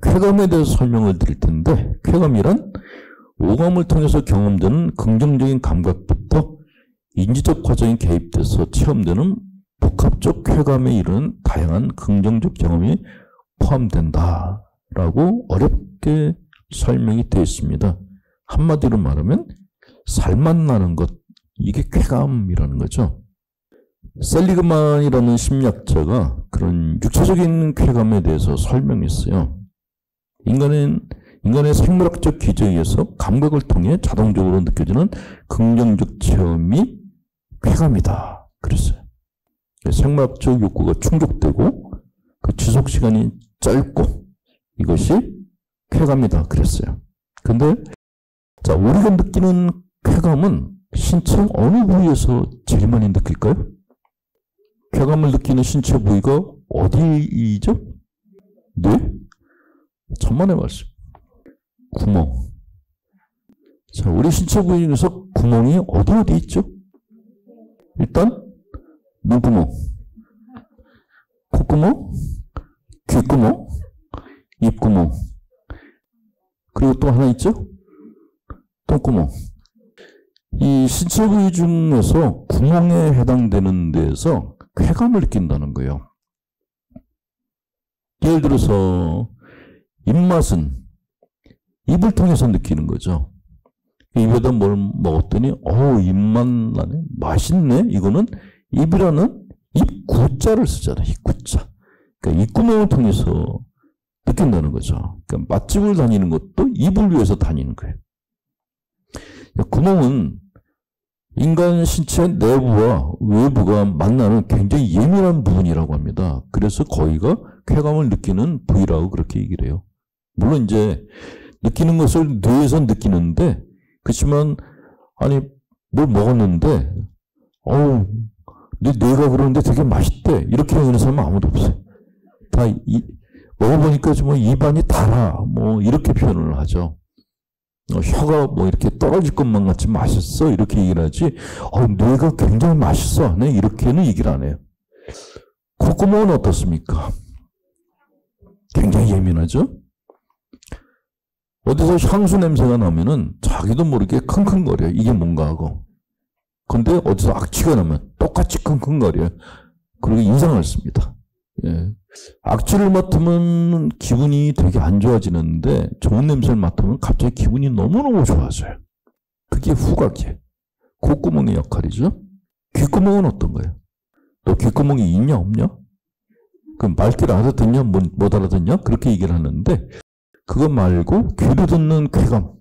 쾌감에 대해서 설명을 드릴 텐데, 쾌감이란 오감을 통해서 경험되는 긍정적인 감각부터 인지적 과정이 개입돼서 체험되는 복합적 쾌감에 이르는 다양한 긍정적 경험이 포함된다라고 어렵게 설명이 되어 있습니다. 한마디로 말하면 살맛 나는 것, 이게 쾌감이라는 거죠. 셀리그만이라는 심리학자가 그런 육체적인 쾌감에 대해서 설명했어요. 인간의 생물학적 기제에 의해서 감각을 통해 자동적으로 느껴지는 긍정적 체험이 쾌감이다. 그랬어요. 생물학적 욕구가 충족되고 그 지속 시간이 짧고 이것이 쾌감이다. 그랬어요. 근데 자, 우리가 느끼는 쾌감은 신체 어느 부위에서 제일 많이 느낄까요? 쾌감을 느끼는 신체 부위가 어디이죠? 네? 천만의 말씀. 구멍. 자, 우리 신체 부위 중에서 구멍이 어디 있죠? 일단 눈구멍, 콧구멍, 귓구멍, 입구멍. 그리고 또 하나 있죠? 똥구멍. 이 신체 부위 중에서 구멍에 해당되는 데에서 쾌감을 느낀다는 거예요. 예를 들어서 입맛은 입을 통해서 느끼는 거죠. 입에다 뭘 먹었더니 입맛 나네. 맛있네. 이거는 입이라는 입구자를 쓰잖아요. 입구자. 그러니까 입구멍을 통해서 느낀다는 거죠. 그러니까 맛집을 다니는 것도 입을 위해서 다니는 거예요. 구멍은 인간 신체 내부와 외부가 만나는 굉장히 예민한 부분이라고 합니다. 그래서 거기가 쾌감을 느끼는 부위라고 그렇게 얘기를 해요. 물론 이제 느끼는 것을 뇌에서 느끼는데, 그렇지만 아니 뭘 먹었는데 내 뇌가 그러는데 되게 맛있대. 이렇게 얘기하는 사람은 아무도 없어요. 다 먹어보니까 정말 입안이 달아. 뭐 이렇게 표현을 하죠. 혀가 뭐 이렇게 떨어질 것만 같이 맛있어. 이렇게 얘기를 하지. 뇌가 굉장히 맛있어. 네, 이렇게는 얘기를 안 해요. 콧구멍은 어떻습니까? 굉장히 예민하죠? 어디서 향수 냄새가 나면은 자기도 모르게 킁킁거려요. 이게 뭔가 하고. 근데 어디서 악취가 나면 똑같이 킁킁거려요. 그리고 인상을 씁니다. 예. 악취를 맡으면 기분이 되게 안 좋아지는데 좋은 냄새를 맡으면 갑자기 기분이 너무너무 좋아져요. 그게 후각이에요. 콧구멍의 역할이죠. 귓구멍은 어떤 거예요? 너 귓구멍이 있냐 없냐? 그럼 말귀를 알아듣냐 못 알아듣냐? 그렇게 얘기를 하는데 그거 말고 귀로 듣는 쾌감.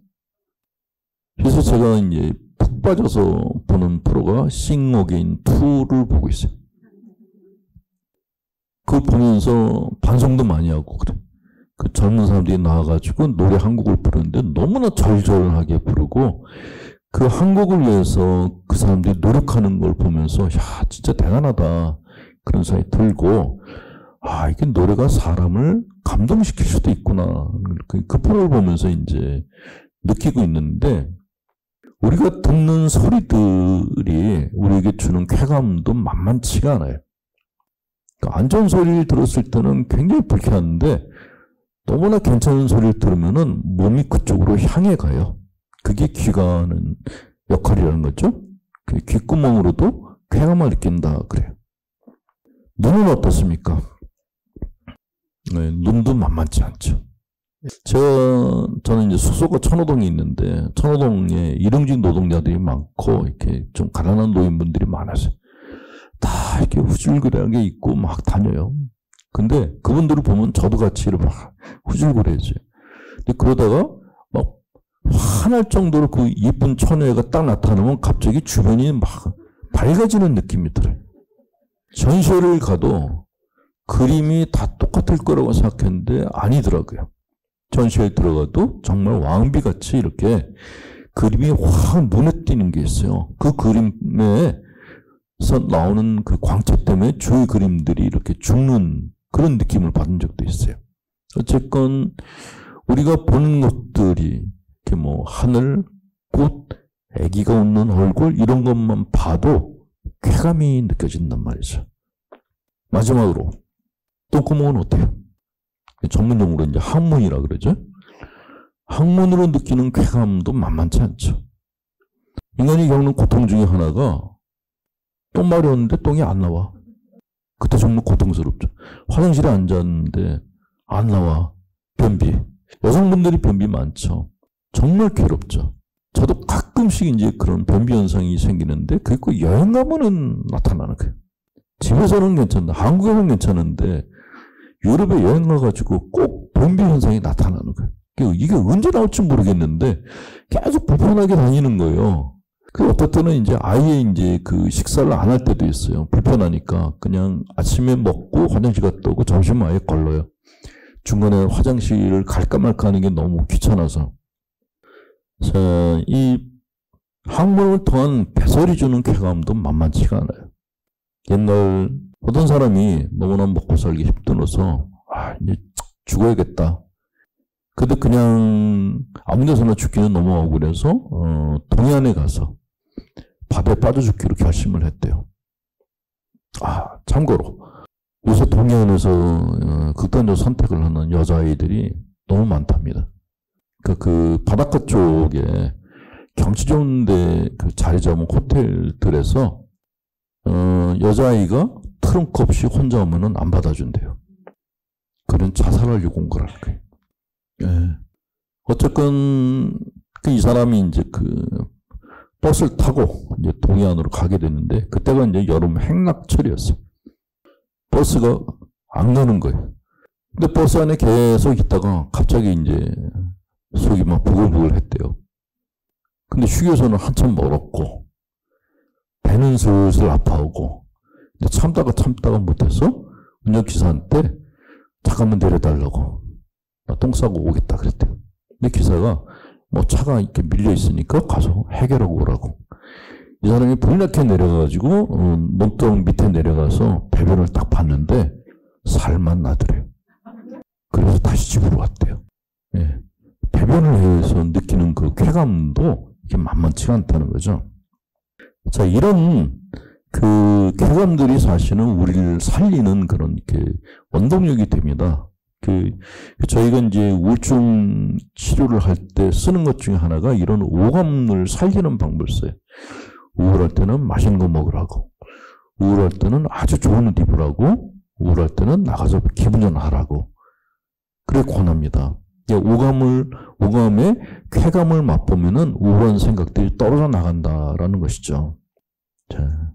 그래서 제가 이제 푹 빠져서 보는 프로가 Sing Again 2를 보고 있어요. 그걸 보면서 반성도 많이 하고 그래. 그 젊은 사람들이 나와가지고 노래 한 곡을 부르는데 너무나 절절하게 부르고 그 한 곡을 위해서 그 사람들이 노력하는 걸 보면서 야 진짜 대단하다 그런 생각이 들고 이게 노래가 사람을 감동시킬 수도 있구나. 그 프로를 보면서 이제 느끼고 있는데 우리가 듣는 소리들이 우리에게 주는 쾌감도 만만치가 않아요. 그러니까 안 좋은 소리를 들었을 때는 굉장히 불쾌한데 너무나 괜찮은 소리를 들으면은 몸이 그쪽으로 향해 가요. 그게 귀가 하는 역할이라는 거죠. 그 귓구멍으로도 쾌감을 느낀다 그래요. 눈은 어떻습니까? 네, 눈도 만만치 않죠. 저는 이제 숙소가 천호동에 있는데 천호동에 일용직 노동자들이 많고 이렇게 좀 가난한 노인분들이 많아서 다 이렇게 후줄그레하게 입고 막 다녀요. 근데 그분들을 보면 저도 같이 이렇게 막 후줄그레해져요. 근데 그러다가 막 화날 정도로 그 예쁜 처녀가 딱 나타나면 갑자기 주변이 막 밝아지는 느낌이 들어요. 전시회를 가도 그림이 다 똑같을 거라고 생각했는데 아니더라고요. 전시회에 들어가도 정말 왕비같이 이렇게 그림이 확 눈에 띄는 게 있어요. 그 그림에서 나오는 그 광채 때문에 주위 그림들이 이렇게 죽는 그런 느낌을 받은 적도 있어요. 어쨌건 우리가 보는 것들이 이렇게 뭐 하늘, 꽃, 아기가 웃는 얼굴 이런 것만 봐도 쾌감이 느껴진단 말이죠. 마지막으로 똥구멍은 어때요? 전문용어로 이제 항문이라 그러죠. 항문으로 느끼는 쾌감도 만만치 않죠. 인간이 겪는 고통 중에 하나가 똥 마려웠는데 똥이 안 나와. 그때 정말 고통스럽죠. 화장실에 앉았는데 안 나와. 변비. 여성분들이 변비 많죠. 정말 괴롭죠. 저도 가끔씩 이제 그런 변비 현상이 생기는데 그게 꼭 여행 가면은 나타나는 거예요. 집에서는 괜찮은데 한국에서는 괜찮은데 유럽에 여행 가가지고 꼭 변비 현상이 나타나는 거예요. 이게 언제 나올지 모르겠는데 계속 불편하게 다니는 거예요. 그 어떨 때는 이제 아예 이제 그 식사를 안 할 때도 있어요. 불편하니까 그냥 아침에 먹고 화장실 갔다 오고 점심 아예 걸러요. 중간에 화장실을 갈까 말까 하는 게 너무 귀찮아서. 자, 이 항문을 통한 배설이 주는 쾌감도 만만치가 않아요. 옛날 어떤 사람이 너무나 먹고 살기 힘들어서 이제 죽어야겠다. 근데 그냥 아무 데서나 죽기는 너무 억울해서 동해안에 가서 밥에 빠져 죽기로 결심을 했대요. 참고로 요새 동해안에서 극단적 선택을 하는 여자아이들이 너무 많답니다. 그 바닷가 쪽에 경치 좋은데 그 자리 잡은 호텔들에서 여자아이가 트렁크 없이 혼자 오면은 안 받아준대요. 그런 자살하려고 온 거라는 거예요. 예. 어쨌건 이 사람이 이제 그 버스를 타고 이제 동해안으로 가게 됐는데 그때가 이제 여름 행락철이었어요. 버스가 안 가는 거예요. 근데 버스 안에 계속 있다가 갑자기 이제 속이 막 부글부글 했대요. 근데 휴게소는 한참 멀었고 배는 슬슬 아파오고 근데 참다가 못해서 운전기사한테 잠깐만 내려달라고 나 똥 싸고 오겠다 그랬대요. 근데 기사가 뭐 차가 이렇게 밀려 있으니까 가서 해결하고 오라고. 이 사람이 불이 나게 내려가가지고 논두렁 밑에 내려가서 배변을 딱 봤는데 살만 나더래요. 그래서 다시 집으로 왔대요. 예. 배변을 해서 느끼는 그 쾌감도 이게 만만치가 않다는 거죠. 자, 이런 그 쾌감들이 사실은 우리를 살리는 그런 이렇게 원동력이 됩니다. 저희가 이제 우울증 치료를 할 때 쓰는 것 중에 하나가 이런 오감을 살리는 방법을 써요. 우울할 때는 맛있는 거 먹으라고, 우울할 때는 아주 좋은 옷 입으라고, 우울할 때는 나가서 기분 전하라고. 그래 권합니다. 오감의 쾌감을 맛보면은 우울한 생각들이 떨어져 나간다라는 것이죠. 자,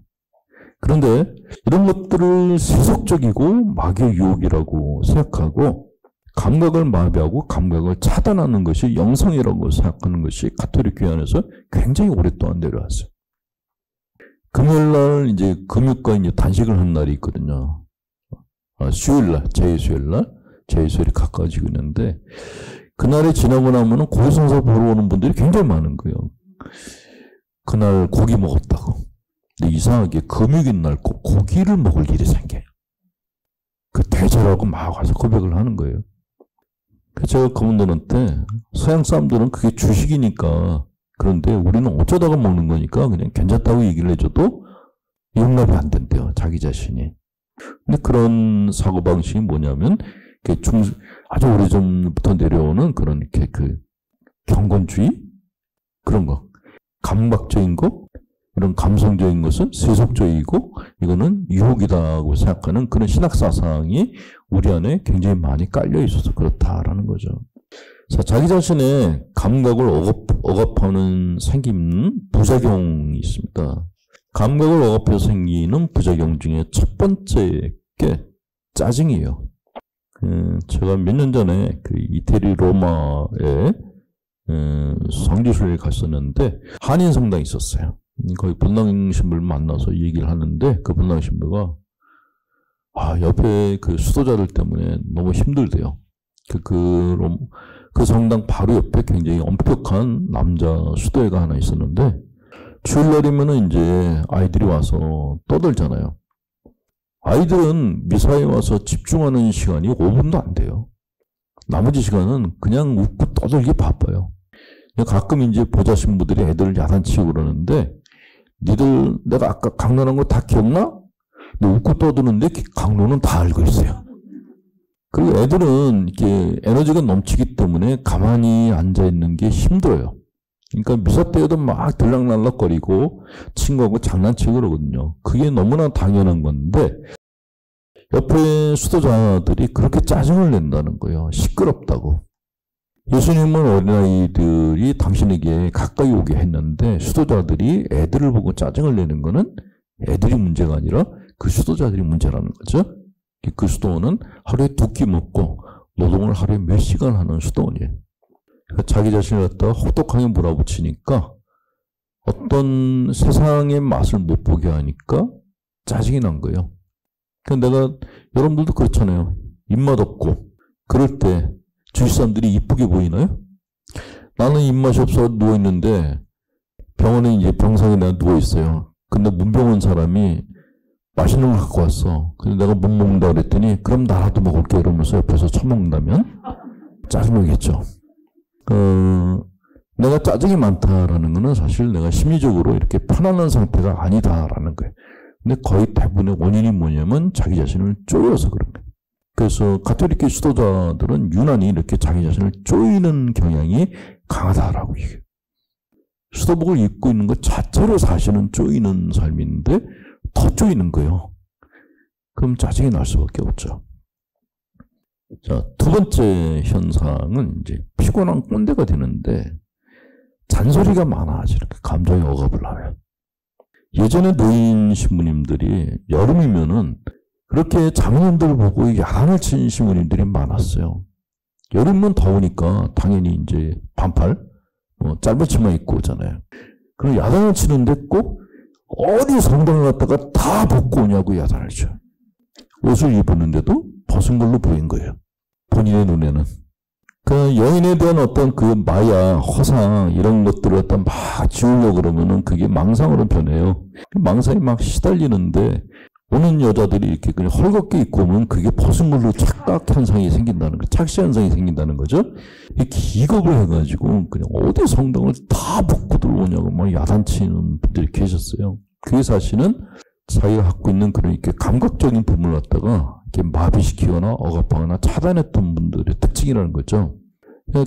그런데 이런 것들을 세속적이고 마귀의 유혹이라고 생각하고 감각을 마비하고 감각을 차단하는 것이 영성이라고 생각하는 것이 가톨릭 교회 안에서 굉장히 오랫동안 내려왔어요. 금요일날 이제 금육과 이제 단식을 한 날이 있거든요. 수요일날, 제2수요일이 가까워지고 있는데 그날이 지나고 나면은 고해성사 보러 오는 분들이 굉장히 많은 거예요. 그날 고기 먹었다고. 근데 이상하게 금육인 날 꼭 고기를 먹을 일이 생겨요. 그 대절하고 막 와서 고백을 하는 거예요. 그래서 제가 그분들한테 서양 사람들은 그게 주식이니까 그런데 우리는 어쩌다가 먹는 거니까 그냥 괜찮다고 얘기를 해줘도 용납이 안 된대요. 자기 자신이. 근데 그런 사고방식이 뭐냐면 아주 오래전부터 내려오는 그런 이렇게 그 경건주의? 그런 거. 감각적인 거? 이런 감성적인 것은 세속적이고 이거는 유혹이다고 생각하는 그런 신학사상이 우리 안에 굉장히 많이 깔려 있어서 그렇다라는 거죠. 자, 자기 자신의 감각을 억압하는 생기는 부작용이 있습니다. 감각을 억압해서 생기는 부작용 중에 첫 번째 게 짜증이에요. 제가 몇 년 전에 그 이태리 로마에 성지순례에 갔었는데 한인 성당이 있었어요. 거기 분당 신부를 만나서 얘기를 하는데 그 분당 신부가 옆에 그 수도자들 때문에 너무 힘들대요. 그 성당 바로 옆에 굉장히 엄격한 남자 수도회가 하나 있었는데 주일날이면은 이제 아이들이 와서 떠들잖아요. 아이들은 미사에 와서 집중하는 시간이 5분도 안 돼요. 나머지 시간은 그냥 웃고 떠들기 바빠요. 가끔 이제 보좌 신부들이 애들을 야단치고 그러는데 니들 내가 아까 강론한 거 다 기억나? 너 웃고 떠드는데 강론은 다 알고 있어요. 그리고 애들은 이렇게 에너지가 넘치기 때문에 가만히 앉아 있는 게 힘들어요. 그러니까 미사 때에도 막 들락날락거리고 친구하고 장난치고 그러거든요. 그게 너무나 당연한 건데 옆에 수도자들이 그렇게 짜증을 낸다는 거예요. 시끄럽다고. 예수님은 어린아이들이 당신에게 가까이 오게 했는데 수도자들이 애들을 보고 짜증을 내는 거는 애들이 문제가 아니라 그 수도자들이 문제라는 거죠. 그 수도원은 하루에 2끼 먹고 노동을 하루에 몇 시간 하는 수도원이에요. 그러니까 자기 자신을 갖다가 혹독하게 몰아붙이니까 어떤 세상의 맛을 못 보게 하니까 짜증이 난 거예요. 그러니까 내가 여러분들도 그렇잖아요. 입맛 없고 그럴 때 주위 사람들이 이쁘게 보이나요? 나는 입맛이 없어 누워있는데 병원에 이제 병상에 내가 누워있어요. 근데 문병원 사람이 맛있는 걸 갖고 왔어. 근데 내가 못 먹는다 그랬더니 그럼 나라도 먹을게 이러면서 옆에서 처먹는다면 짜증나겠죠. 내가 짜증이 많다라는 거는 사실 내가 심리적으로 이렇게 편안한 상태가 아니다라는 거예요. 근데 거의 대부분의 원인이 뭐냐면 자기 자신을 쪼여서 그런 거예요. 그래서 가톨릭계 수도자들은 유난히 이렇게 자기 자신을 쪼이는 경향이 강하다라고 얘기해요. 수도복을 입고 있는 것 자체로 사실은 쪼이는 삶인데 더 쪼이는 거예요. 그럼 짜증이 날 수밖에 없죠. 자, 두 번째 현상은 이제 피곤한 꼰대가 되는데 잔소리가 많아져. 이렇게 감정이 억압을 하면. 예전에 노인 신부님들이 여름이면은 그렇게 장인어른들 보고 야단을 치는 신부님들이 많았어요. 여름은 더우니까 당연히 이제 반팔, 짧은 치마 입고 오잖아요. 그럼 야단을 치는데 꼭 어디 성당을 갔다가 다 벗고 오냐고 야단을 쳐요. 옷을 입었는데도 벗은 걸로 보인 거예요. 본인의 눈에는. 그 여인에 대한 어떤 그 마야, 허상 이런 것들을 갖다 막 지우려고 그러면은 그게 망상으로 변해요. 망상이 막 시달리는데 오는 여자들이 이렇게 그냥 헐겁게 입고 오면 그게 벗은 걸로 착각 현상이 생긴다는 거, 착시 현상이 생긴다는 거죠. 기겁을 해가지고 그냥 어디 성당을 다 벗고 들어오냐고 막 야단치는 분들이 계셨어요. 그게 사실은 자기가 갖고 있는 그런 이렇게 감각적인 부분을 갖다가 이렇게 마비시키거나 억압하거나 차단했던 분들의 특징이라는 거죠.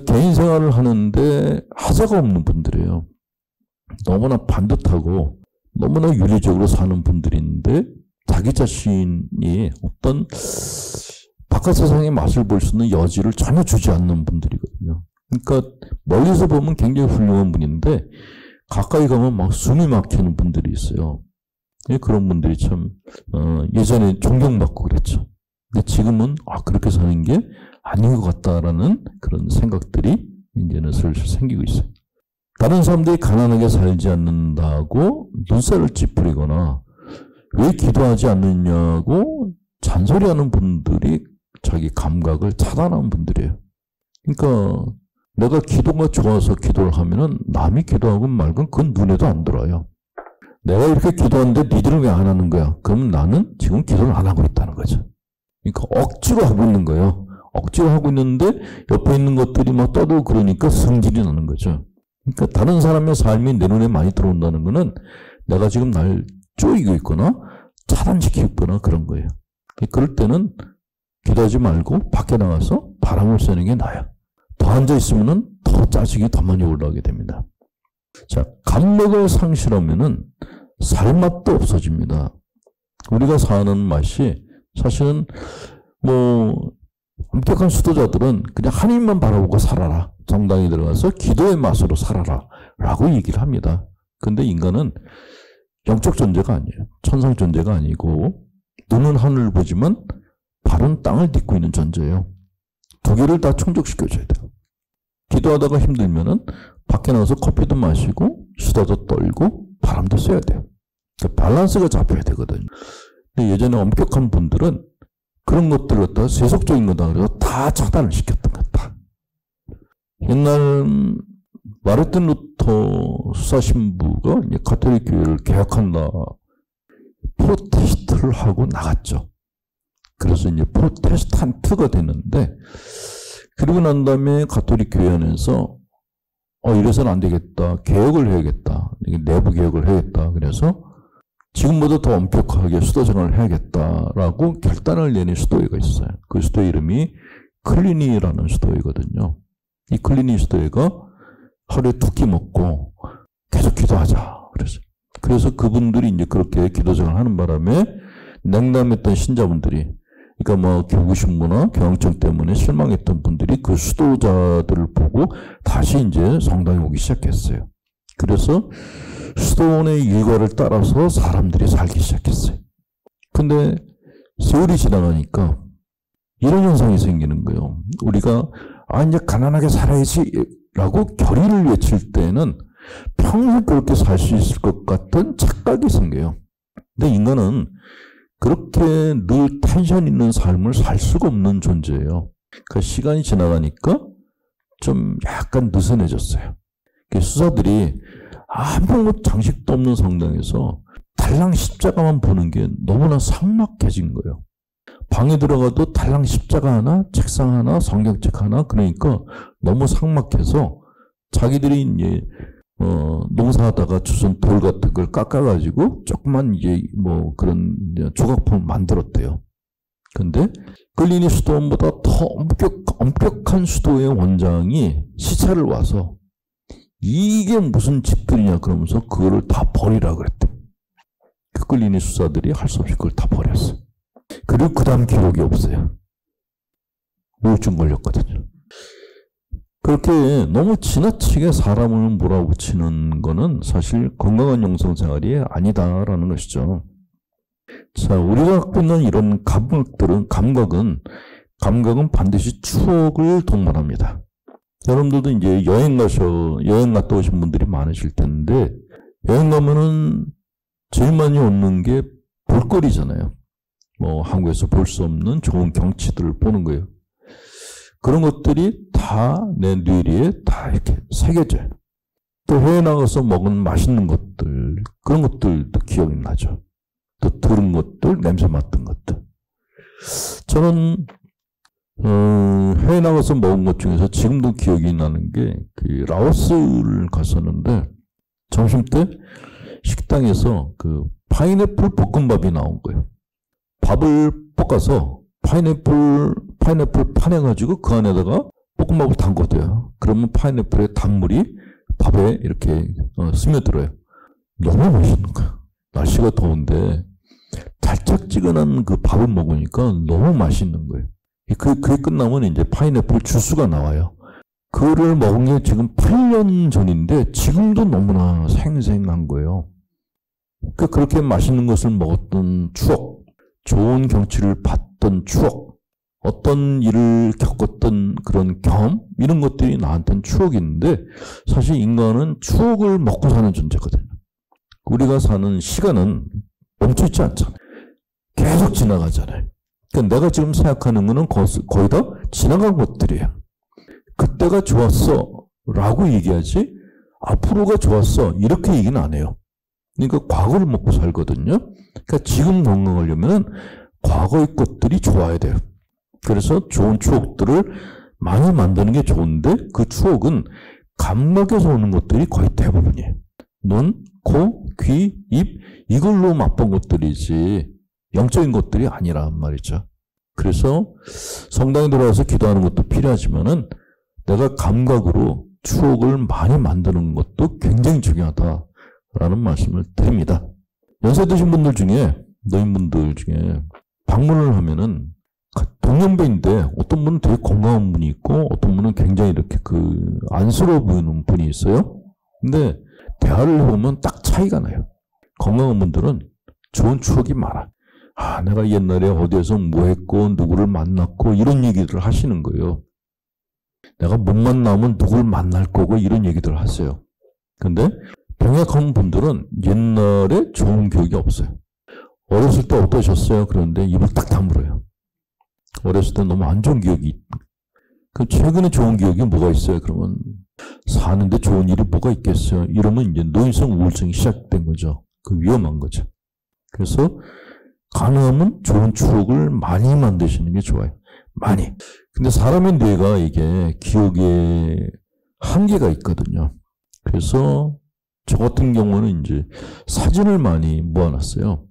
개인 생활을 하는데 하자가 없는 분들이에요. 너무나 반듯하고 너무나 윤리적으로 사는 분들인데 자기 자신이 어떤 바깥 세상의 맛을 볼 수 있는 여지를 전혀 주지 않는 분들이거든요. 그러니까 멀리서 보면 굉장히 훌륭한 분인데 가까이 가면 막 숨이 막히는 분들이 있어요. 그런 분들이 참 예전에 존경받고 그랬죠. 근데 지금은 그렇게 사는 게 아닌 것 같다라는 그런 생각들이 이제는 슬슬 생기고 있어요. 다른 사람들이 가난하게 살지 않는다고 눈살을 찌푸리거나 왜 기도하지 않느냐고 잔소리하는 분들이 자기 감각을 차단하는 분들이에요. 그러니까 내가 기도가 좋아서 기도를 하면은 남이 기도하고 말건 그건 눈에도 안 들어요. 내가 이렇게 기도하는데 니들은 왜 안 하는 거야? 그럼 나는 지금 기도를 안 하고 있다는 거죠. 그러니까 억지로 하고 있는 거예요. 억지로 하고 있는데 옆에 있는 것들이 막 떠들고 그러니까 성질이 나는 거죠. 그러니까 다른 사람의 삶이 내 눈에 많이 들어온다는 거는 내가 지금 날 쪼이고 있거나 차단시키고 있거나 그런 거예요. 그럴 때는 기도하지 말고 밖에 나가서 바람을 쐬는 게 나아요. 더 앉아있으면 더 짜증이 더 많이 올라오게 됩니다. 자, 감목을 상실하면은 살맛도 없어집니다. 우리가 사는 맛이 사실은 엄격한 수도자들은 그냥 하나님만 바라보고 살아라. 정당에 들어가서 기도의 맛으로 살아라. 라고 얘기를 합니다. 근데 인간은 영적 존재가 아니에요. 천상 존재가 아니고 눈은 하늘을 보지만 발은 땅을 딛고 있는 존재예요. 두 개를 다 충족시켜줘야 돼요. 기도하다가 힘들면은 밖에 나가서 커피도 마시고 수다도 떨고 바람도 쐬야 돼요. 밸런스가 잡혀야 되거든요. 근데 예전에 엄격한 분들은 그런 것들을 갖다가 세속적인 거다 그래서 다 차단을 시켰던 것 같다. 옛날 마르틴 루터 수사신부가 이제 가톨릭 교회를 개혁한다. 프로테스트를 하고 나갔죠. 그래서 이제 프로테스탄트가 됐는데, 그러고 난 다음에 가톨릭 교회 안에서 이래서는 안 되겠다. 개혁을 해야겠다. 내부 개혁을 해야겠다. 그래서 지금보다 더 엄격하게 수도 생활을 해야겠다라고 결단을 내린 수도회가 있어요. 그 수도회 이름이 클리니라는 수도회거든요. 이 클리니 수도회가 하루에 2끼 먹고 계속 기도하자. 그래서 그분들이 이제 그렇게 기도생활을 하는 바람에 냉담했던 신자분들이, 그러니까 뭐 교구신부나 경영청 때문에 실망했던 분들이 그 수도자들을 보고 다시 이제 성당에 오기 시작했어요. 그래서 수도원의 일과를 따라서 사람들이 살기 시작했어요. 근데 세월이 지나가니까 이런 현상이 생기는 거예요. 우리가 이제 가난하게 살아야지 라고 결의를 외칠 때는 평생 그렇게 살 수 있을 것 같은 착각이 생겨요. 근데 인간은 그렇게 늘 텐션 있는 삶을 살 수가 없는 존재예요. 그러니까 시간이 지나가니까 좀 약간 느슨해졌어요. 수사들이 아무 장식도 없는 성당에서 달랑 십자가만 보는 게 너무나 삭막해진 거예요. 방에 들어가도 달랑 십자가 하나, 책상 하나, 성경책 하나, 그러니까 너무 삭막해서 자기들이 이제 농사하다가 주운 돌 같은 걸 깎아가지고 조그만 이제 뭐 그런 조각품을 만들었대요. 근데 클리니 수도원보다 더 엄격한 수도의 원장이 시찰을 와서 이게 무슨 집들이냐 그러면서 그거를 다 버리라 그랬대. 그 클리니 수사들이 할 수 없이 그걸 다 버렸어. 그리고 그 다음 기록이 없어요. 우울증 걸렸거든요. 그렇게 너무 지나치게 사람을 몰아붙이는 거는 사실 건강한 영성생활이 아니다라는 것이죠. 자, 우리가 갖고 있는 이런 감각은 반드시 추억을 동반합니다. 여러분들도 이제 여행 갔다 오신 분들이 많으실 텐데, 여행 가면은 제일 많이 얻는 게 볼거리잖아요. 뭐, 한국에서 볼 수 없는 좋은 경치들을 보는 거예요. 그런 것들이 다 내 뇌리에 다 이렇게 새겨져요. 또 해외 나가서 먹은 맛있는 것들, 그런 것들도 기억이 나죠. 또 들은 것들, 냄새 맡은 것들. 저는 해외 나가서 먹은 것 중에서 지금도 기억이 나는 게 그 라오스를 갔었는데 점심 때 식당에서 그 파인애플 볶음밥이 나온 거예요. 밥을 볶아서 파인애플 파내가지고 그 안에다가 볶음밥을 담궈둬요. 그러면 파인애플의 단물이 밥에 이렇게 스며들어요. 너무 맛있는 거예요. 날씨가 더운데 달짝지근한 그 밥을 먹으니까 너무 맛있는 거예요. 그게 끝나면 이제 파인애플 주스가 나와요. 그거를 먹은 게 지금 8년 전인데 지금도 너무나 생생한 거예요. 그러니까 그렇게 맛있는 것을 먹었던 추억, 좋은 경치를 봤던 추억, 어떤 일을 겪었던 그런 경험, 이런 것들이 나한테는 추억이 있는데 사실 인간은 추억을 먹고 사는 존재거든요. 우리가 사는 시간은 멈춰있지 않잖아요. 계속 지나가잖아요. 그러니까 내가 지금 생각하는 거는 거의 다 지나간 것들이에요. 그때가 좋았어 라고 얘기하지 앞으로가 좋았어 이렇게 얘기는 안 해요. 그러니까 과거를 먹고 살거든요. 그러니까 지금 건강하려면 과거의 것들이 좋아야 돼요. 그래서 좋은 추억들을 많이 만드는 게 좋은데 그 추억은 감각에서 오는 것들이 거의 대부분이에요. 눈, 코, 귀, 입 이걸로 맛본 것들이지 영적인 것들이 아니란 말이죠. 그래서 성당에 들어와서 기도하는 것도 필요하지만은 내가 감각으로 추억을 많이 만드는 것도 굉장히 중요하다라는 말씀을 드립니다. 연세 드신 분들 중에 노인분들 중에 방문을 하면은 동년배인데 어떤 분은 되게 건강한 분이 있고 어떤 분은 굉장히 이렇게 안쓰러워 보이는 분이 있어요. 근데 대화를 해보면 딱 차이가 나요. 건강한 분들은 좋은 추억이 많아. 내가 옛날에 어디에서 뭐 했고 누구를 만났고 이런 얘기들을 하시는 거예요. 내가 못 만나면 누구를 만날 거고 이런 얘기들을 하세요. 근데 병약한 분들은 옛날에 좋은 기억이 없어요. 어렸을 때 어떠셨어요? 그런데 입을 딱 다물어요. 어렸을 때 너무 안 좋은 기억이. 최근에 좋은 기억이 뭐가 있어요? 그러면 사는데 좋은 일이 뭐가 있겠어요? 이러면 이제 노인성 우울증이 시작된 거죠. 위험한 거죠. 그래서 가능하면 좋은 추억을 많이 만드시는 게 좋아요. 많이. 근데 사람의 뇌가 이게 기억에 한계가 있거든요. 그래서 저 같은 경우는 이제 사진을 많이 모아놨어요.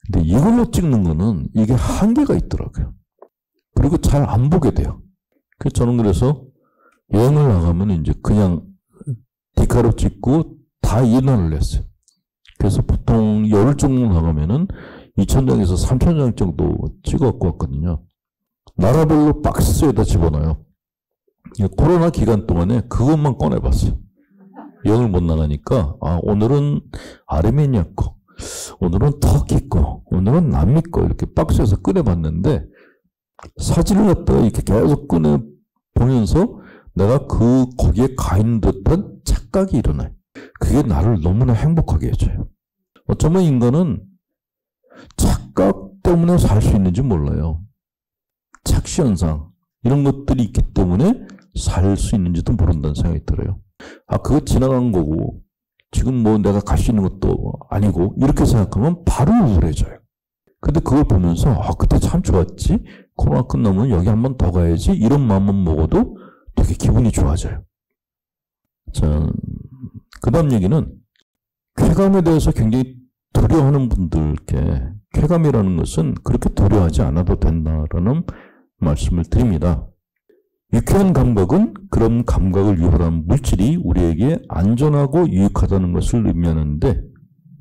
근데 이걸로 찍는 거는 이게 한계가 있더라고요. 그리고 잘 안 보게 돼요. 그래서 저는 그래서 여행을 나가면 이제 그냥 디카로 찍고 다 인화를 했어요. 그래서 보통 열흘 정도 나가면은 2,000장에서 3,000장 정도 찍어갖고 왔거든요. 나라별로 박스에다 집어넣어요. 코로나 기간 동안에 그것만 꺼내봤어요. 여행을 못 나가니까, 오늘은 아르메니아 거, 오늘은 터키 거, 오늘은 남미 거, 이렇게 박스에서 꺼내봤는데, 사진을 갖다가 이렇게 계속 꺼내보면서 내가 거기에 가 있는 듯한 착각이 일어나요. 그게 나를 너무나 행복하게 해줘요. 어쩌면 인간은 착각 때문에 살 수 있는지 몰라요. 착시현상, 이런 것들이 있기 때문에 살 수 있는지도 모른다는 생각이 들어요. 그거 지나간 거고, 지금 뭐 내가 갈 수 있는 것도 아니고, 이렇게 생각하면 바로 우울해져요. 근데 그걸 보면서, 그때 참 좋았지? 코로나 끝나면 여기 한 번 더 가야지? 이런 마음만 먹어도 되게 기분이 좋아져요. 자, 그 다음 얘기는, 쾌감에 대해서 굉장히 두려워하는 분들께, 쾌감이라는 것은 그렇게 두려워하지 않아도 된다라는 말씀을 드립니다. 유쾌한 감각은 그런 감각을 유발하는 물질이 우리에게 안전하고 유익하다는 것을 의미하는데,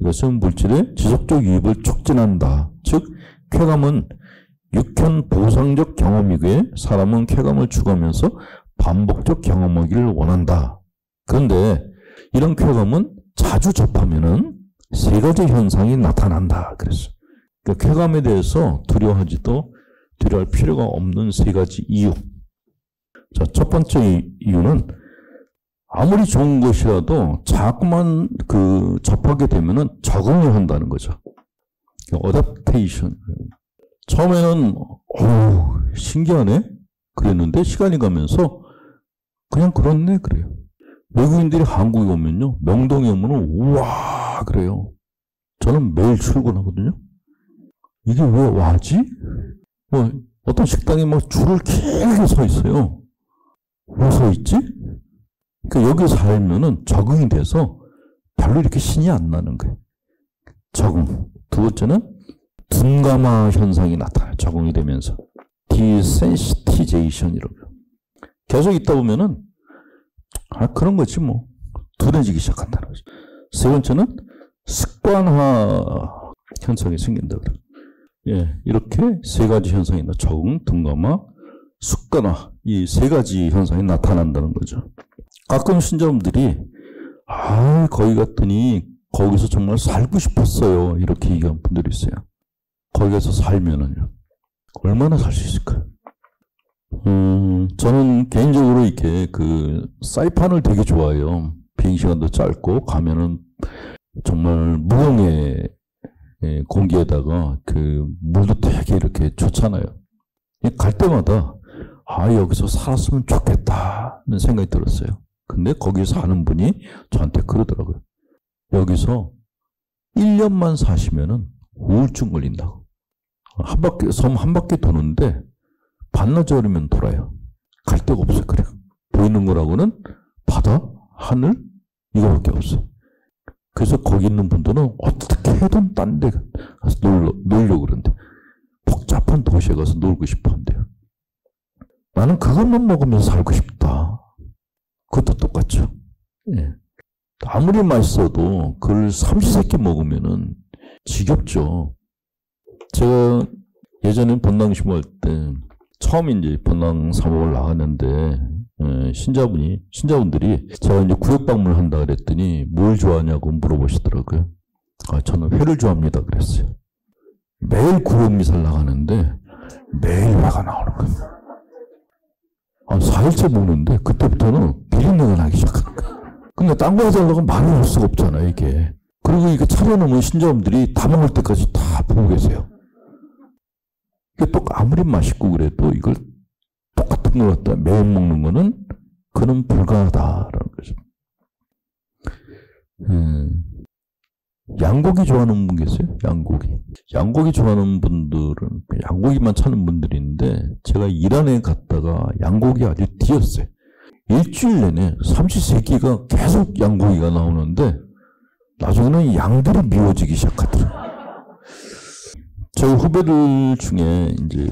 이것은 물질의 지속적 유입을 촉진한다. 즉, 쾌감은 유쾌한 보상적 경험이기에 사람은 쾌감을 추구하면서 반복적 경험하기를 원한다. 그런데 이런 쾌감은 자주 접하면은 세 가지 현상이 나타난다. 그랬어요. 그러니까 쾌감에 대해서 두려워할 필요가 없는 세 가지 이유. 자, 첫 번째 이유는 아무리 좋은 것이라도 자꾸만 접하게 되면은 적응을 한다는 거죠. 어댑테이션. 처음에는 신기하네 그랬는데 시간이 가면서 그냥 그렇네 그래요. 외국인들이 한국에 오면요, 명동에 오면은 우와 그래요. 저는 매일 출근하거든요. 이게 왜 와지? 어떤 식당에 막 줄을 길게 서 있어요. 왜 서 있지? 그러니까 여기 살면은 적응이 돼서 별로 이렇게 신이 안 나는 거예요. 적응. 두 번째는 둔감화 현상이 나타나요. 적응이 되면서. 디센시티제이션이라고. 계속 있다 보면은 그런 거지 뭐. 둔해지기 시작한다는 거죠. 세 번째는 습관화 현상이 생긴다 그래요. 예, 이렇게 세 가지 현상이 있다. 적응, 둔감화, 습관화. 이 세 가지 현상이 나타난다는 거죠. 가끔 신자분들이 거기 갔더니 거기서 정말 살고 싶었어요. 이렇게 얘기하는 분들이 있어요. 거기 가서 살면은요. 얼마나 살 수 있을까요? 저는 개인적으로 이렇게 사이판을 되게 좋아해요. 비행시간도 짧고 가면은 정말 무공해 공기에다가 물도 되게 이렇게 좋잖아요. 갈 때마다 여기서 살았으면 좋겠다는 생각이 들었어요. 근데 거기 사는 분이 저한테 그러더라고요. 여기서 1년만 사시면은 우울증 걸린다고. 섬 한 바퀴 도는데 반나절이면 돌아요. 갈 데가 없어요. 그래요. 보이는 거라고는 바다, 하늘 이거밖에 없어요. 그래서 거기 있는 분들은 어떻게든 딴 데 가서 놀려고 그러는데 복잡한 도시에 가서 놀고 싶어 한대요. 나는 그것만 먹으면서 살고 싶다. 그것도 똑같죠. 예. 아무리 맛있어도 그걸 삼시세끼 먹으면은 지겹죠. 제가 예전에 본당 심할 때 처음 이제 본당 사목을 나갔는데 신자분들이 제가 이제 구역 방문을 한다 그랬더니 뭘 좋아하냐고 물어보시더라고요. 저는 회를 좋아합니다 그랬어요. 매일 구역 미사를 나가는데 매일 회가 나오는 거예요. 4일째 먹는데 그때부터는 비린내가 나기 시작하는 거예요. 근데 딴 거 해달라고 말을 할 수가 없잖아요, 이게. 그리고 이게 차려놓으면 신자분들이 다 먹을 때까지 다 보고 계세요. 이게 또 아무리 맛있고 그래도 이걸 똑같은 걸 갖다 매일 먹는 거는 그는 불가하다라는 거죠. 양고기 좋아하는 분 계세요? 양고기 좋아하는 분들은 양고기만 찾는 분들이 있는데 제가 이란에 갔다가 양고기 아주 뒤었어요. 일주일 내내 삼시세끼가 계속 양고기가 나오는데 나중에는 양들이 미워지기 시작하더라고요. 저희 후배들 중에 이제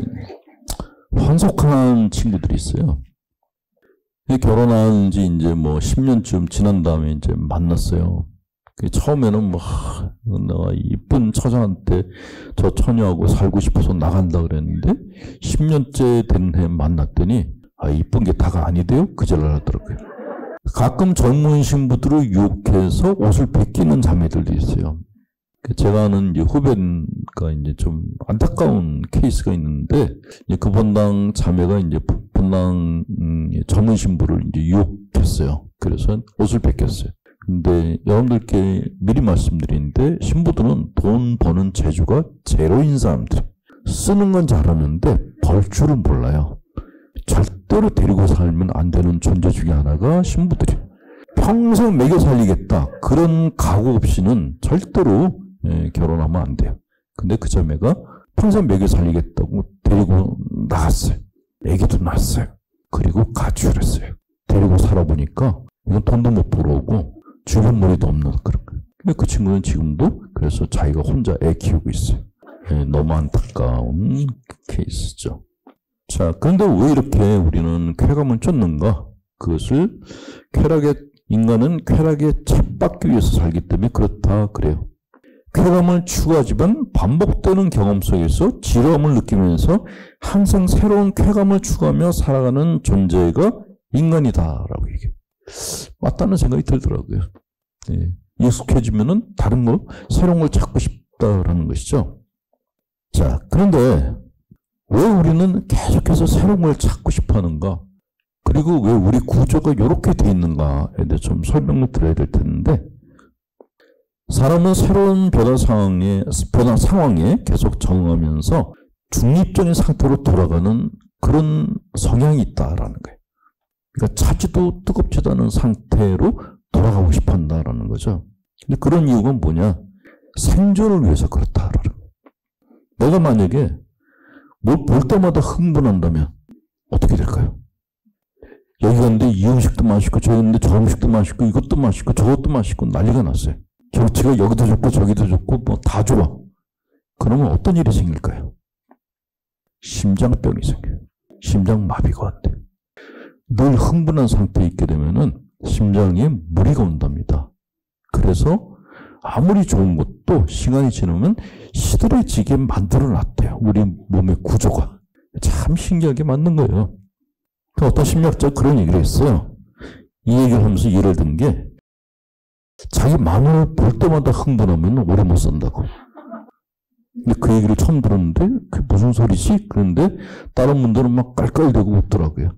환속한 친구들이 있어요. 결혼한 지 이제 뭐 10년쯤 지난 다음에 이제 만났어요. 처음에는 뭐, 내가 이쁜 처자한테 저 처녀하고 살고 싶어서 나간다 그랬는데, 10년째 된 해 만났더니, 이쁜 게 다가 아니대요? 그 절을 하더라고요. 가끔 젊은 신부들을 유혹해서 옷을 벗기는 자매들도 있어요. 제가 아는 이제 후배가 이제 좀 안타까운 케이스가 있는데, 그 본당 자매가 이제 본당 젊은 신부를 이제 유혹했어요. 그래서 옷을 벗겼어요. 근데 여러분들께 미리 말씀드리는데, 신부들은 돈 버는 재주가 제로인 사람들. 쓰는 건 잘하는데 벌 줄을 몰라요. 절대로 데리고 살면 안 되는 존재 중에 하나가 신부들이에요. 평생 먹여 살리겠다. 그런 각오 없이는 절대로 결혼하면 안 돼요. 근데 그 자매가 평생 먹여 살리겠다고 데리고 나갔어요. 애기도 낳았어요. 그리고 가출했어요. 데리고 살아보니까 이건 돈도 못 벌어오고 주변 머리도 없는 그런 거예요. 근데 그 친구는 지금도 그래서 자기가 혼자 애 키우고 있어요. 너무 안타까운 케이스죠. 자, 그런데 왜 이렇게 우리는 쾌감을 쫓는가? 그것을 인간은 쾌락에 쳇받기 위해서 살기 때문에 그렇다 그래요. 쾌감을 추구하지만 반복되는 경험 속에서 지루함을 느끼면서 항상 새로운 쾌감을 추구하며 살아가는 존재가 인간이다라고 얘기해요. 맞다는 생각이 들더라고요. 익숙해지면은 다른 거, 새로운 걸 찾고 싶다라는 것이죠. 자, 그런데 왜 우리는 계속해서 새로운 걸 찾고 싶어 하는가? 그리고 왜 우리 구조가 이렇게 돼 있는가에 대해 좀 설명을 드려야 될 텐데, 사람은 새로운 변화 상황에 계속 적응하면서 중립적인 상태로 돌아가는 그런 성향이 있다라는 거예요. 그러니까 차지도 뜨겁지도 않은 상태로 돌아가고 싶어 한다라는 거죠. 근데 그런 이유가 뭐냐? 생존을 위해서 그렇다라는 거예요. 내가 만약에 뭘 볼 때마다 흥분한다면 어떻게 될까요? 여기 갔는데 이 음식도 맛있고 저기 갔는데 저 음식도 맛있고 이것도 맛있고 저것도 맛있고 난리가 났어요. 경치가 여기도 좋고 저기도 좋고 뭐 다 좋아. 그러면 어떤 일이 생길까요? 심장병이 생겨요. 심장마비가 온대. 늘 흥분한 상태에 있게 되면은 심장에 무리가 온답니다. 그래서 아무리 좋은 것도 시간이 지나면 시들해지게 만들어 놨대요. 우리 몸의 구조가. 참 신기하게 맞는 거예요. 어떤 심리학자가 그런 얘기를 했어요. 이 얘기를 하면서 예를 든 게, 자기 마누라를 볼 때마다 흥분하면 오래 못 산다고. 근데 그 얘기를 처음 들었는데 그게 무슨 소리지? 그런데 다른 분들은 막 깔깔대고 웃더라고요.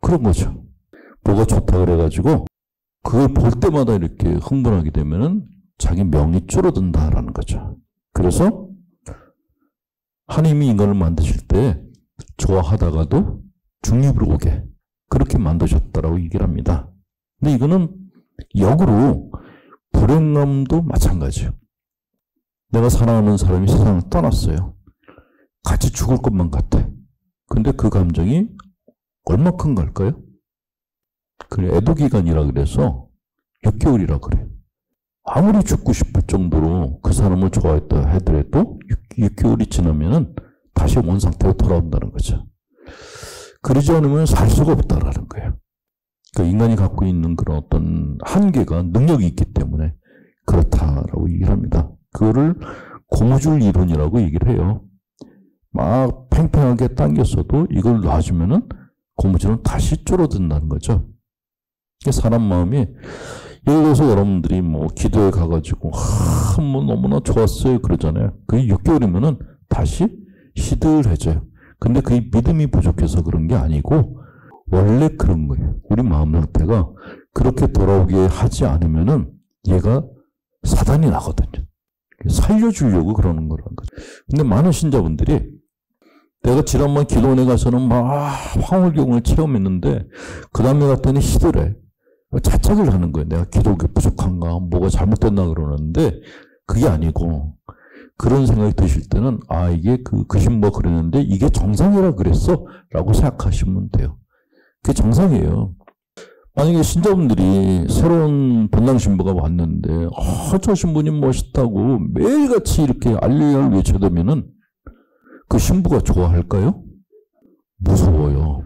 그런 거죠. 뭐가 좋다 그래가지고 그걸 볼 때마다 이렇게 흥분하게 되면은 자기 명이 줄어든다라는 거죠. 그래서 하나님이 인간을 만드실 때 좋아하다가도 중립으로 오게 그렇게 만드셨다라고 얘기를 합니다. 근데 이거는 역으로 불행감도 마찬가지예요. 내가 사랑하는 사람이 세상을 떠났어요. 같이 죽을 것만 같아. 근데 그 감정이 얼마큼 갈까요? 그래, 애도기간이라 그래서 6개월이라 그래. 아무리 죽고 싶을 정도로 그 사람을 좋아했다 하더라도 6개월이 지나면은 다시 원상태로 돌아온다는 거죠. 그러지 않으면 살 수가 없다라는 거예요. 그러니까 인간이 갖고 있는 그런 어떤 한계가 능력이 있기 때문에 그렇다라고 얘기를 합니다. 그거를 고무줄 이론이라고 얘기를 해요. 막 팽팽하게 당겼어도 이걸 놔주면은 고무줄은 다시 줄어든다는 거죠. 사람 마음이, 예를 들어서 여러분들이 뭐 기도에 가가지고 뭐 너무나 좋았어요 그러잖아요. 그게 6개월이면은 다시 시들해져요. 근데 그게 믿음이 부족해서 그런 게 아니고 원래 그런 거예요. 우리 마음 상태가 그렇게 돌아오게 하지 않으면은 얘가 사단이 나거든요. 살려주려고 그러는 거라는 거죠. 근데 많은 신자분들이, 내가 지난번 기도원에 가서는 막 황홀경을 체험했는데 그 다음에 갔더니 시들해. 자책을 하는 거예요. 내가 기도가 부족한가, 뭐가 잘못됐나 그러는데 그게 아니고, 그런 생각이 드실 때는 이게 그 신부가 그랬는데 이게 정상이라 그랬어? 라고 생각하시면 돼요. 그게 정상이에요. 만약에 신자분들이 새로운 본당 신부가 왔는데, 저 신부님 멋있다고 매일같이 이렇게 알리를 외쳐대면은 그 신부가 좋아할까요? 무서워요.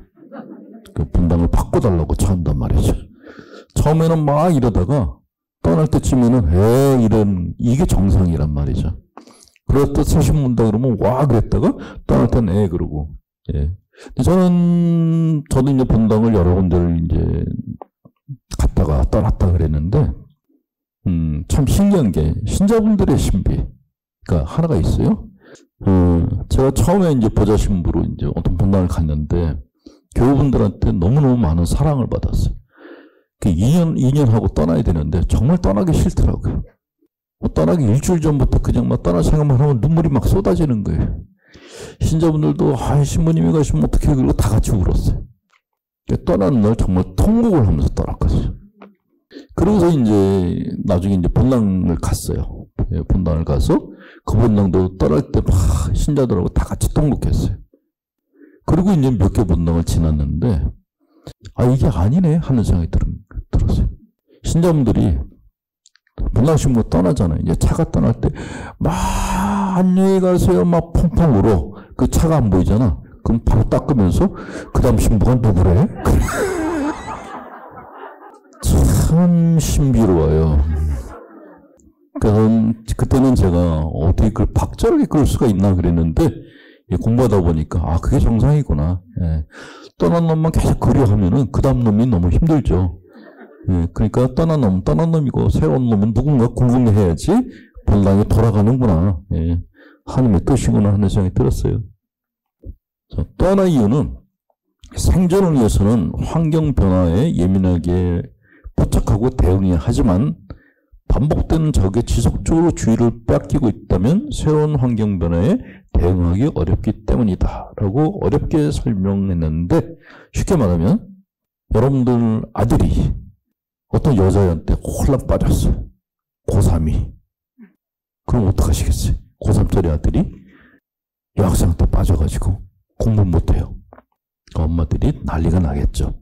그 본당을 바꿔달라고 차한단 말이죠. 처음에는 막 이러다가 떠날 때쯤에는 이게 정상이란 말이죠. 그럴 때 새 신부다 그러면 와 그랬다가 떠날 땐 그러고. 예. 저도 이제 본당을 여러 군데를 이제 갔다가 떠났다 그랬는데, 참 신기한 게 신자분들의 신비가 하나가 있어요. 제가 처음에 이제 보좌 신부로 이제 어떤 본당을 갔는데 교우분들한테 너무너무 많은 사랑을 받았어요. 2년 하고 떠나야 되는데 정말 떠나기 싫더라고요. 떠나기 일주일 전부터 그냥 막 떠날 생각만 하면 눈물이 막 쏟아지는 거예요. 신자분들도 신부님이 가시면 어떻게 그러고 다 같이 울었어요. 떠나는 날 정말 통곡을 하면서 떠났거든요. 그러고서 이제 나중에 이제 본당을 갔어요. 본당을 가서 그 본당도 떠날 때 막 신자들하고 다 같이 통곡했어요. 그리고 이제 몇 개 본당을 지났는데 이게 아니네 하는 생각이 들었어요. 신자분들이 본당 신부가 떠나잖아요. 이제 차가 떠날 때 막 안녕히 가세요 막 펑펑 울어. 그 차가 안 보이잖아. 그럼 바로 닦으면서 그 다음 신부가 누구래? 참 신비로워요. 그래서 그때는 제가 어떻게 그걸 박절하게 그럴 수가 있나 그랬는데 공부하다 보니까 그게 정상이구나. 예. 떠난 놈만 계속 그리워하면은 그 다음 놈이 너무 힘들죠. 예. 그러니까 떠난 놈이고 새로운 놈은 누군가 궁금해해야지 본당이 돌아가는구나. 예. 하나님의 뜻이구나 하는 생각이 들었어요. 떠난 이유는 생존을 위해서는 환경 변화에 예민하게 포착하고 대응해야 하지만 반복되는 적에 지속적으로 주의를 빼앗기고 있다면 새로운 환경 변화에 대응하기 어렵기 때문이다 라고 어렵게 설명했는데, 쉽게 말하면 여러분들 아들이 어떤 여자한테 홀랑 빠졌어요. 고3이. 그럼 어떡하시겠어요? 고3짜리 아들이 여학생한테 빠져가지고 공부 못해요. 엄마들이 난리가 나겠죠.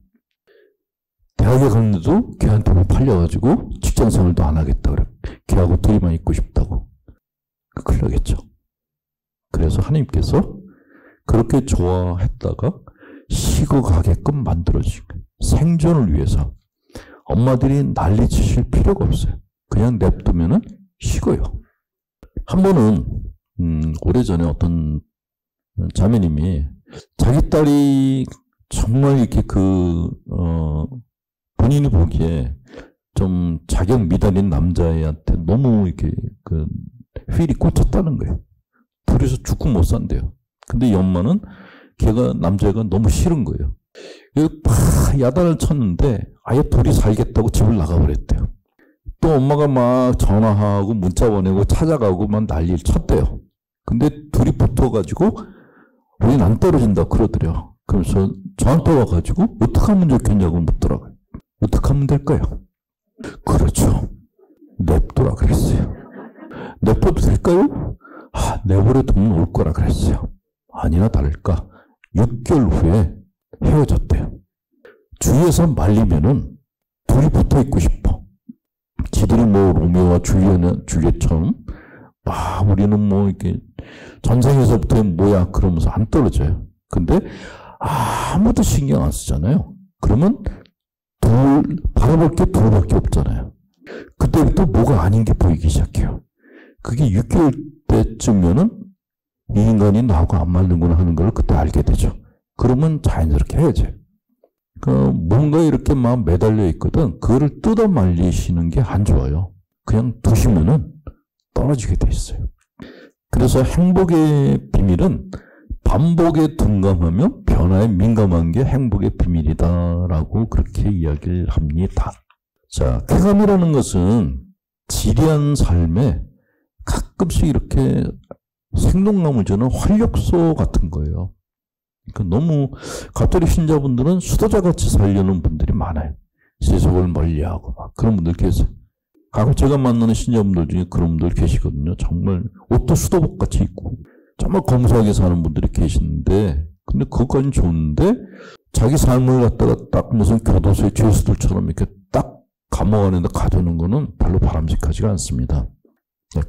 대학에 갔는데도 걔한테만 팔려가지고 직장생활도 안 하겠다 그래. 걔하고 둘이만 있고 싶다고. 큰일 나겠죠. 그래서 하나님께서 그렇게 좋아했다가 식어가게끔 만들어주신 거예요. 생존을 위해서. 엄마들이 난리치실 필요가 없어요. 그냥 냅두면은 식어요. 한 번은 오래전에 어떤 자매님이 자기 딸이 정말 이렇게 본인이 보기에 좀 자격 미달인 남자애한테 너무 이렇게 휠이 꽂혔다는 거예요. 둘이서 죽고 못 산대요. 근데 이 엄마는 남자애가 너무 싫은 거예요. 막 야단을 쳤는데 아예 둘이 살겠다고 집을 나가버렸대요. 또 엄마가 막 전화하고 문자 보내고 찾아가고 막 난리를 쳤대요. 근데 둘이 붙어가지고 우린 안 떨어진다 그러더래요. 그래서 저한테 와가지고 어떻게 하면 좋겠냐고 묻더라고요. 어떻게 하면 될까요? 그렇죠. 냅두라 그랬어요. 냅둬도 될까요? 내버려두면 올 거라 그랬어요. 아니나 다를까 6개월 후에 헤어졌대요. 주위에서 말리면은 둘이 붙어 있고 싶어. 지들이 뭐 로미오와 줄리엣처럼 우리는 뭐 이렇게 전생에서부터 뭐야 그러면서 안 떨어져요. 근데 아무도 신경 안 쓰잖아요. 그러면 바라볼 게 둘밖에 없잖아요. 그때부터 뭐가 아닌 게 보이기 시작해요. 그게 6개월 때쯤이면은 이 인간이 나하고 안 맞는구나 하는 걸 그때 알게 되죠. 그러면 자연스럽게 헤어져요. 뭔가 이렇게 막 매달려 있거든. 그거를 뜯어 말리시는 게 안 좋아요. 그냥 두시면은 떨어지게 돼 있어요. 그래서 행복의 비밀은 반복에 둔감하며 변화에 민감한 게 행복의 비밀이다라고 그렇게 이야기를 합니다. 자, 쾌감이라는 것은 지리한 삶에 가끔씩 이렇게 생동감을 주는 활력소 같은 거예요. 그러니까 너무 가톨릭 신자분들은 수도자같이 살려는 분들이 많아요. 세속을 멀리하고 막 그런 분들 계세요. 가끔 제가 만나는 신자분들 중에 그런 분들 계시거든요. 정말 옷도 수도복같이 입고 정말 검소하게 사는 분들이 계시는데, 근데 그것까지는 좋은데 자기 삶을 갖다가 딱 무슨 교도소의 죄수들처럼 이렇게 딱 감옥 안에 가두는 거는 별로 바람직하지가 않습니다.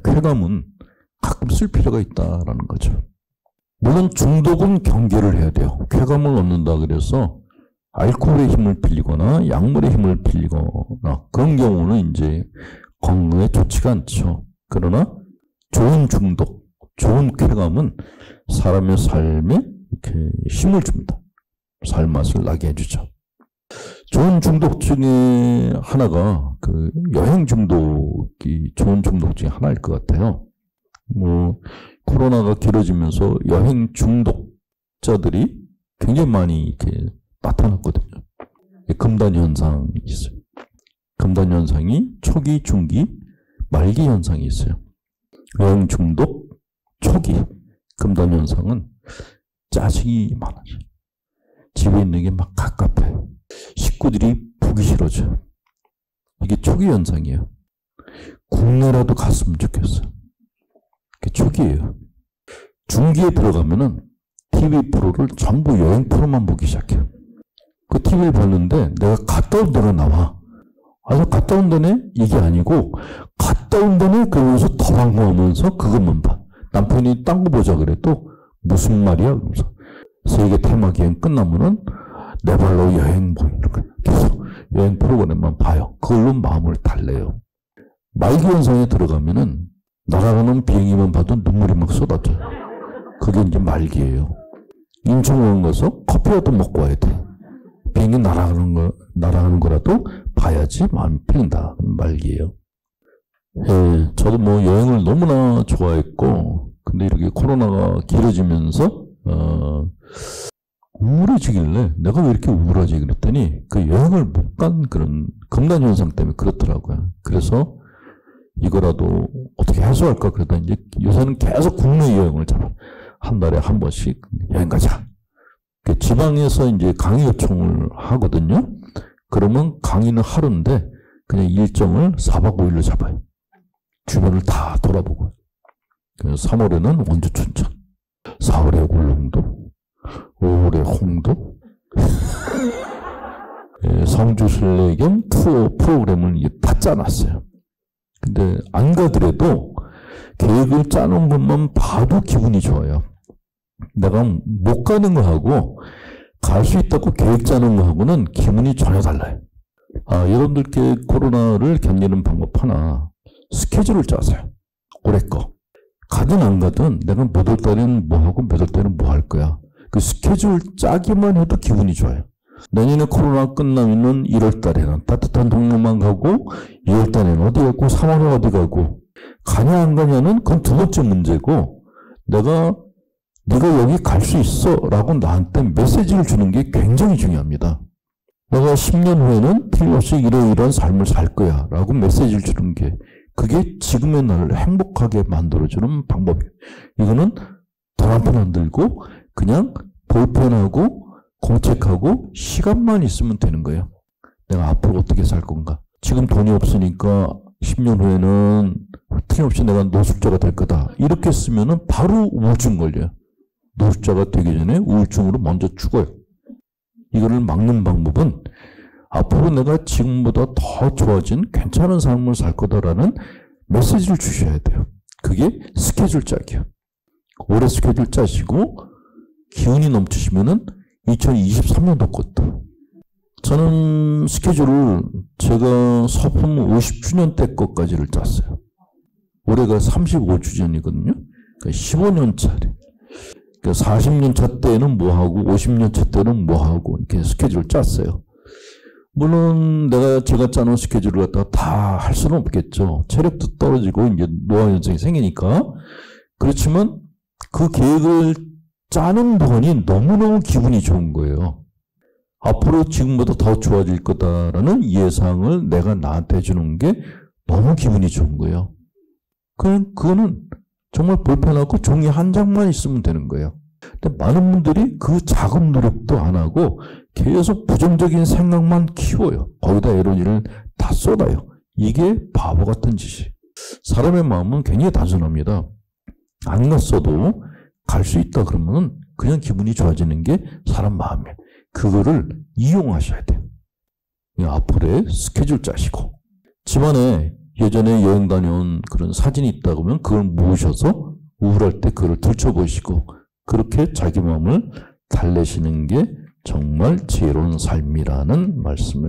쾌감은 가끔 쓸 필요가 있다라는 거죠. 물론 중독은 경계를 해야 돼요. 쾌감을 얻는다 그래서 알코올의 힘을 빌리거나 약물의 힘을 빌리거나 그런 경우는 이제 건강에 좋지가 않죠. 그러나 좋은 중독, 좋은 쾌감은 사람의 삶에 이렇게 힘을 줍니다. 살맛을 나게 해주죠. 좋은 중독 중에 하나가 그 여행 중독이 좋은 중독 중에 하나일 것 같아요. 뭐 코로나가 길어지면서 여행 중독자들이 굉장히 많이 이렇게 나타났거든요. 금단 현상이 있어요. 금단 현상이 초기, 중기, 말기 현상이 있어요. 여행 중독 초기 금단 현상은 짜증이 많아져. 집에 있는 게 막 갑갑해요. 식구들이 보기 싫어져요. 이게 초기 현상이에요. 국내라도 갔으면 좋겠어. 그게 초기예요. 중기에 들어가면은 TV 프로를 전부 여행 프로만 보기 시작해요. 그 TV를 봤는데 내가 갔다 온 데로 나와. 아주 갔다 온 데네? 이게 아니고 갔다 온 데네? 그러면서 더 반가워하면서 그것만 봐. 남편이 딴 거 보자 그래도 무슨 말이야? 그러면서 세계 테마 기행 끝나면은 내 발로 여행 뭐 이런 거 계속 여행 프로그램만 봐요. 그걸로 마음을 달래요. 말기 현상에 들어가면은 날아가는 비행기만 봐도 눈물이 막 쏟아져요. 그게 이제 말기예요. 인천공항 가서 커피라도 먹고 와야 돼. 비행기 날아가는 거라도 봐야지 마음이 풀린다. 말기예요. 예, 저도 뭐 여행을 너무나 좋아했고, 근데 이렇게 코로나가 길어지면서, 우울해지길래 내가 왜 이렇게 우울하지 그랬더니 그 여행을 못 간 그런 금단 현상 때문에 그렇더라고요. 그래서 이거라도 어떻게 해소할까 그러다 이제 요새는 계속 국내 여행을 잡아. 한 달에 한 번씩 여행 가자. 지방에서 이제 강의 요청을 하거든요. 그러면 강의는 하루인데 그냥 일정을 4박 5일로 잡아요. 주변을 다 돌아보고. 그래서 3월에는 원주 춘천, 4월에 울릉도, 5월에 홍도, 성주 순례 투어 프로그램을 다 짜놨어요. 근데 안 가더라도 계획을 짜놓은 것만 봐도 기분이 좋아요. 내가 못 가는 거하고 갈 수 있다고 계획 짜는 거하고는 기분이 전혀 달라요. 여러분들께 코로나를 견디는 방법 하나, 스케줄을 짜세요. 올해 거. 가든 안 가든 내가 몇 월 달에는 뭐 하고 몇 월 달에는 뭐 할 거야. 그 스케줄 짜기만 해도 기분이 좋아요. 내년에 코로나 끝나면은 1월 달에는 따뜻한 동네만 가고 2월 달에는 어디 가고 3월에 어디 가고 가냐 안 가냐는 그건 두 번째 문제고 네가 여기 갈 수 있어 라고 나한테 메시지를 주는 게 굉장히 중요합니다. 내가 10년 후에는 틀림없이 이러이러한 삶을 살 거야 라고 메시지를 주는 게 그게 지금의 나를 행복하게 만들어주는 방법이에요. 이거는 돈 한 푼 안 들고 그냥 볼펜하고 공책하고 시간만 있으면 되는 거예요. 내가 앞으로 어떻게 살 건가. 지금 돈이 없으니까 10년 후에는 틀림없이 내가 노숙자가 될 거다. 이렇게 쓰면은 바로 우울증 걸려요. 노숙자가 되기 전에 우울증으로 먼저 죽어요. 이거를 막는 방법은 앞으로 내가 지금보다 더 좋아진 괜찮은 삶을 살 거다라는 메시지를 주셔야 돼요. 그게 스케줄 짜기요. 올해 스케줄 짜시고 기운이 넘치시면은 2023년도 것도. 저는 스케줄을 제가 서품 50주년 때 것까지를 짰어요. 올해가 35주년이거든요. 그러니까 15년 차례. 그러니까 40년 차 때는 뭐 하고 50년 차 때는 뭐 하고 이렇게 스케줄을 짰어요. 물론 제가 짜놓은 스케줄을 갖다가 다 할 수는 없겠죠. 체력도 떨어지고 이제 노화 현상이 생기니까. 그렇지만 그 계획을 짜는 동안이 너무너무 기분이 좋은 거예요. 앞으로 지금보다 더 좋아질 거다라는 예상을 내가 나한테 해주는 게 너무 기분이 좋은 거예요. 그거는 정말 볼펜하고 종이 한 장만 있으면 되는 거예요. 근데 많은 분들이 그 작은 노력도 안 하고 계속 부정적인 생각만 키워요. 거기다 에너지를 다 쏟아요. 이게 바보 같은 짓이에요. 사람의 마음은 굉장히 단순합니다. 안 갔어도 갈 수 있다 그러면 그냥 기분이 좋아지는 게 사람 마음이에요. 그거를 이용하셔야 돼요. 앞으로의 스케줄 짜시고. 집안에 예전에 여행 다녀온 그런 사진이 있다 그러면 그걸 모으셔서 우울할 때 그걸 들춰보시고 그렇게 자기 마음을 달래시는 게 정말 지혜로운 삶이라는 말씀을